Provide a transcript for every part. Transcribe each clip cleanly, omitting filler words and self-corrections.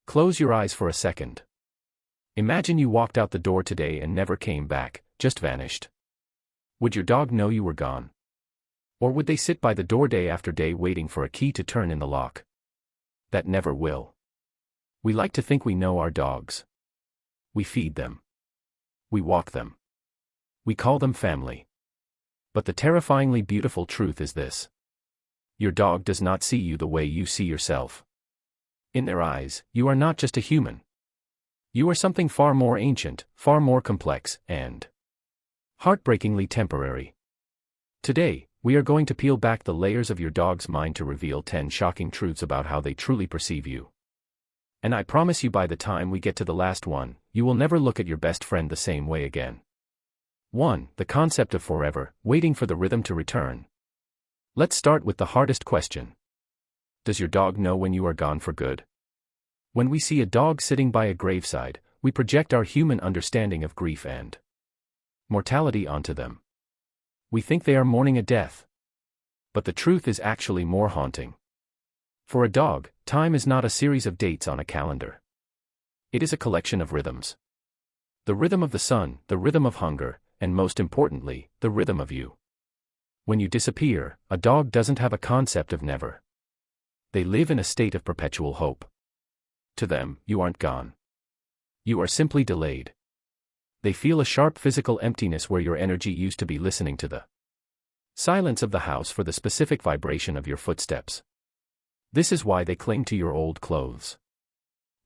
Close your eyes for a second. Imagine you walked out the door today and never came back, just vanished. Would your dog know you were gone? Or would they sit by the door day after day waiting for a key to turn in the lock? That never will. We like to think we know our dogs. We feed them. We walk them. We call them family. But the terrifyingly beautiful truth is this. Your dog does not see you the way you see yourself. In their eyes, you are not just a human. You are something far more ancient, far more complex, and heartbreakingly temporary. Today, we are going to peel back the layers of your dog's mind to reveal 10 shocking truths about how they truly perceive you. And I promise you by the time we get to the last one, you will never look at your best friend the same way again. 1. The concept of forever, waiting for the rhythm to return. Let's start with the hardest question. Does your dog know when you are gone for good? When we see a dog sitting by a graveside, we project our human understanding of grief and mortality onto them. We think they are mourning a death. But the truth is actually more haunting. For a dog, time is not a series of dates on a calendar. It is a collection of rhythms. The rhythm of the sun, the rhythm of hunger, and most importantly, the rhythm of you. When you disappear, a dog doesn't have a concept of never. They live in a state of perpetual hope. To them, you aren't gone. You are simply delayed. They feel a sharp physical emptiness where your energy used to be listening to the silence of the house for the specific vibration of your footsteps. This is why they cling to your old clothes.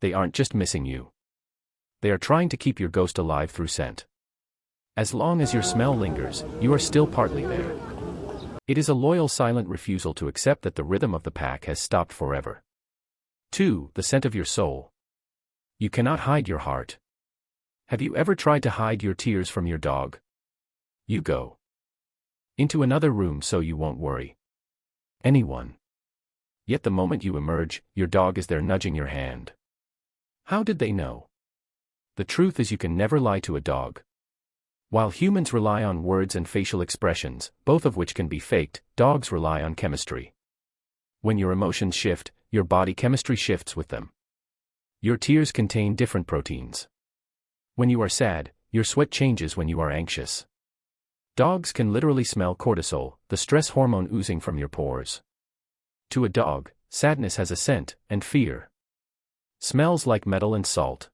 They aren't just missing you. They are trying to keep your ghost alive through scent. As long as your smell lingers, you are still partly there. It is a loyal silent refusal to accept that the rhythm of the pack has stopped forever. 2. The scent of your soul. You cannot hide your heart. Have you ever tried to hide your tears from your dog? You go into another room so you won't worry anyone. Yet the moment you emerge, your dog is there nudging your hand. How did they know? The truth is you can never lie to a dog. While humans rely on words and facial expressions, both of which can be faked, dogs rely on chemistry. When your emotions shift, your body chemistry shifts with them. Your tears contain different proteins. When you are sad, your sweat changes when you are anxious. Dogs can literally smell cortisol, the stress hormone oozing from your pores. To a dog, sadness has a scent, and fear smells like metal and salt.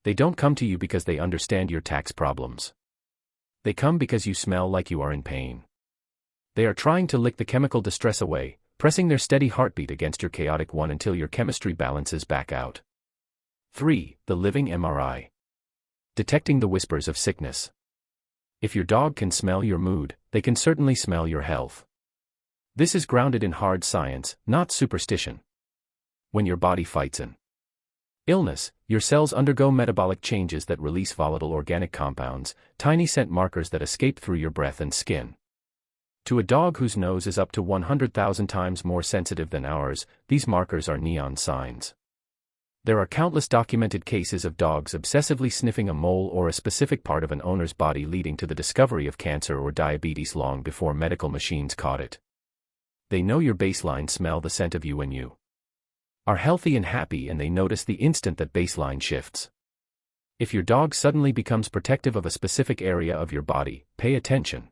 They don't come to you because they understand your tax problems. They come because you smell like you are in pain. They are trying to lick the chemical distress away, pressing their steady heartbeat against your chaotic one until your chemistry balances back out. 3. The living MRI. Detecting the whispers of sickness. If your dog can smell your mood, they can certainly smell your health. This is grounded in hard science, not superstition. When your body fights an illness, your cells undergo metabolic changes that release volatile organic compounds, tiny scent markers that escape through your breath and skin. To a dog whose nose is up to 100,000 times more sensitive than ours, these markers are neon signs. There are countless documented cases of dogs obsessively sniffing a mole or a specific part of an owner's body, leading to the discovery of cancer or diabetes long before medical machines caught it. They know your baseline smell, the scent of you when you are healthy and happy, and they notice the instant that baseline shifts. If your dog suddenly becomes protective of a specific area of your body, pay attention.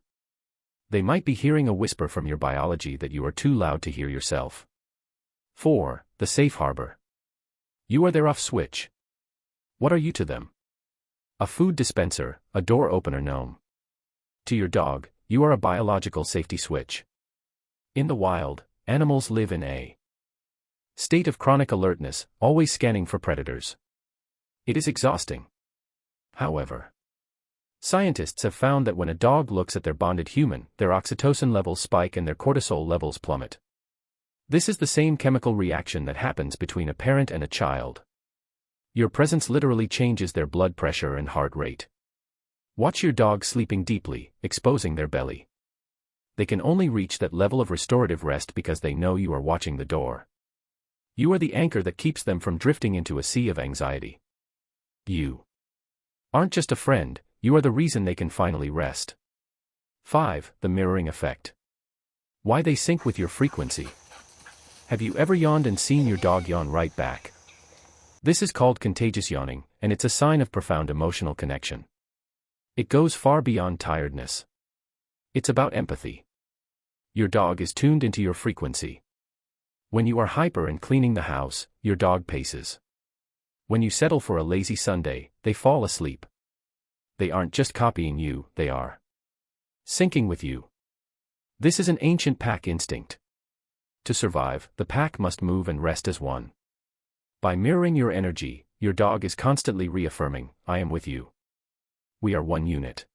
They might be hearing a whisper from your biology that you are too loud to hear yourself. 4. The safe harbor. You are their off switch. What are you to them? A food dispenser, a door opener gnome. To your dog, you are a biological safety switch. In the wild, animals live in a state of chronic alertness, always scanning for predators. It is exhausting. However, scientists have found that when a dog looks at their bonded human, their oxytocin levels spike and their cortisol levels plummet. This is the same chemical reaction that happens between a parent and a child. Your presence literally changes their blood pressure and heart rate. Watch your dog sleeping deeply, exposing their belly. They can only reach that level of restorative rest because they know you are watching the door. You are the anchor that keeps them from drifting into a sea of anxiety. You aren't just a friend, you are the reason they can finally rest. 5. The mirroring effect. Why they sync with your frequency. Have you ever yawned and seen your dog yawn right back? This is called contagious yawning, and it's a sign of profound emotional connection. It goes far beyond tiredness. It's about empathy. Your dog is tuned into your frequency. When you are hyper and cleaning the house, your dog paces. When you settle for a lazy Sunday, they fall asleep. They aren't just copying you, they are syncing with you. This is an ancient pack instinct. To survive, the pack must move and rest as one. By mirroring your energy, your dog is constantly reaffirming, I am with you. We are one unit.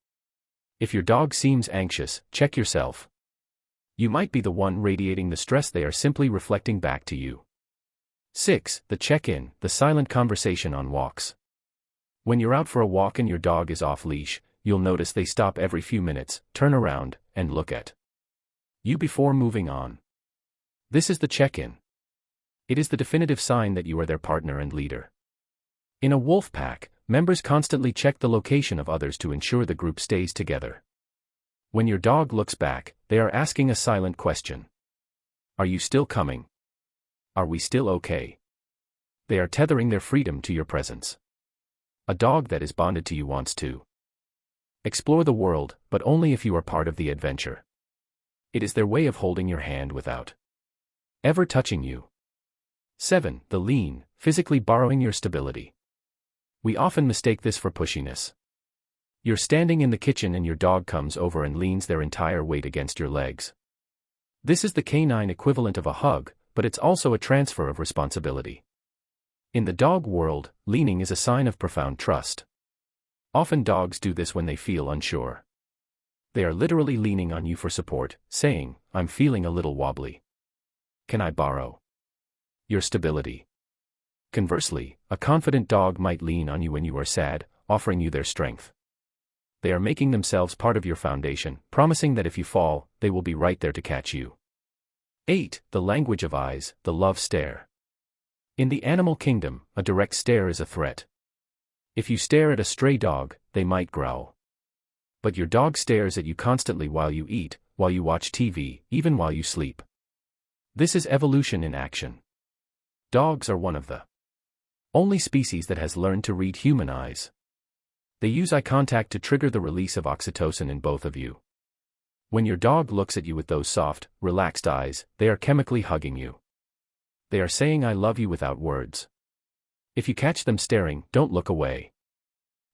If your dog seems anxious, check yourself. You might be the one radiating the stress they are simply reflecting back to you. 6. The check-in, the silent conversation on walks. When you're out for a walk and your dog is off leash, you'll notice they stop every few minutes, turn around, and look at you before moving on. This is the check-in. It is the definitive sign that you are their partner and leader. In a wolf pack, members constantly check the location of others to ensure the group stays together. When your dog looks back, they are asking a silent question. Are you still coming? Are we still okay? They are tethering their freedom to your presence. A dog that is bonded to you wants to explore the world, but only if you are part of the adventure. It is their way of holding your hand without ever touching you. 7. The lean, physically borrowing your stability. We often mistake this for pushiness. You're standing in the kitchen and your dog comes over and leans their entire weight against your legs. This is the canine equivalent of a hug, but it's also a transfer of responsibility. In the dog world, leaning is a sign of profound trust. Often dogs do this when they feel unsure. They are literally leaning on you for support, saying, I'm feeling a little wobbly. Can I borrow your stability? Conversely, a confident dog might lean on you when you are sad, offering you their strength. They are making themselves part of your foundation, promising that if you fall, they will be right there to catch you. 8. The language of eyes, the love stare. In the animal kingdom, a direct stare is a threat. If you stare at a stray dog, they might growl. But your dog stares at you constantly while you eat, while you watch TV, even while you sleep. This is evolution in action. Dogs are one of the only species that has learned to read human eyes. They use eye contact to trigger the release of oxytocin in both of you. When your dog looks at you with those soft, relaxed eyes, they are chemically hugging you. They are saying I love you without words. If you catch them staring, don't look away.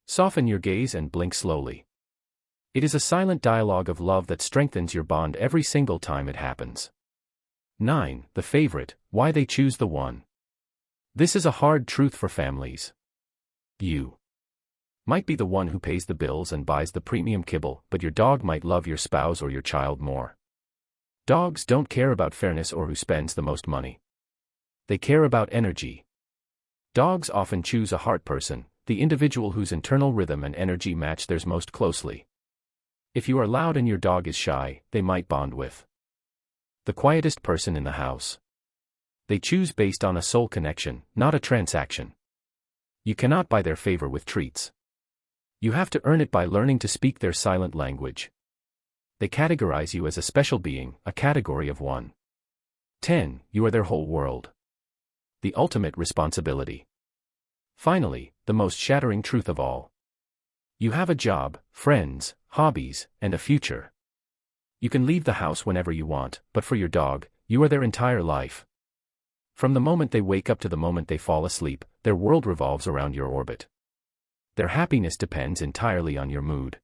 Soften your gaze and blink slowly. It is a silent dialogue of love that strengthens your bond every single time it happens. 9. The favorite, why they choose the one. This is a hard truth for families. You might be the one who pays the bills and buys the premium kibble, but your dog might love your spouse or your child more. Dogs don't care about fairness or who spends the most money. They care about energy. Dogs often choose a heart person, the individual whose internal rhythm and energy match theirs most closely. If you are loud and your dog is shy, they might bond with the quietest person in the house. They choose based on a soul connection, not a transaction. You cannot buy their favor with treats. You have to earn it by learning to speak their silent language. They categorize you as a special being, a category of one. 10. You are their whole world. The ultimate responsibility. Finally, the most shattering truth of all. You have a job, friends, hobbies, and a future. You can leave the house whenever you want, but for your dog, you are their entire life. From the moment they wake up to the moment they fall asleep, their world revolves around your orbit. Their happiness depends entirely on your mood.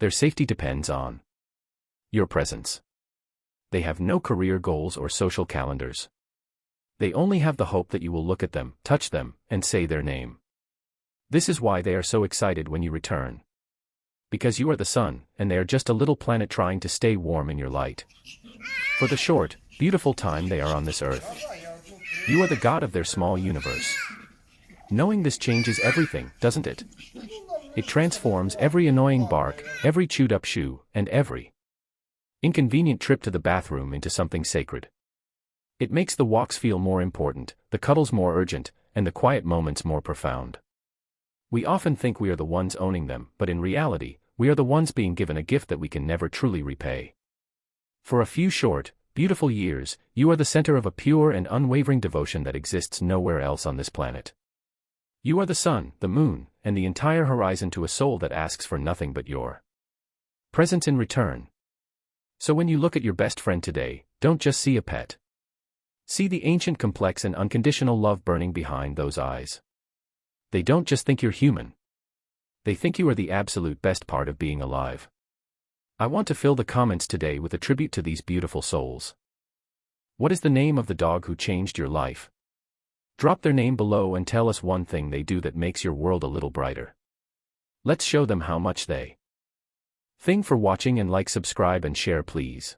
Their safety depends on your presence. They have no career goals or social calendars. They only have the hope that you will look at them, touch them, and say their name. This is why they are so excited when you return. Because you are the sun, and they are just a little planet trying to stay warm in your light. For the short, beautiful time they are on this earth, you are the god of their small universe. Knowing this changes everything, doesn't it? It transforms every annoying bark, every chewed-up shoe, and every inconvenient trip to the bathroom into something sacred. It makes the walks feel more important, the cuddles more urgent, and the quiet moments more profound. We often think we are the ones owning them, but in reality, we are the ones being given a gift that we can never truly repay. For a few short, beautiful years, you are the center of a pure and unwavering devotion that exists nowhere else on this planet. You are the sun, the moon, and the entire horizon to a soul that asks for nothing but your presence in return. So when you look at your best friend today, don't just see a pet. See the ancient, complex, and unconditional love burning behind those eyes. They don't just think you're human. They think you are the absolute best part of being alive. I want to fill the comments today with a tribute to these beautiful souls. What is the name of the dog who changed your life? Drop their name below and tell us one thing they do that makes your world a little brighter. Let's show them how much they think. For watching, and like, subscribe and share please.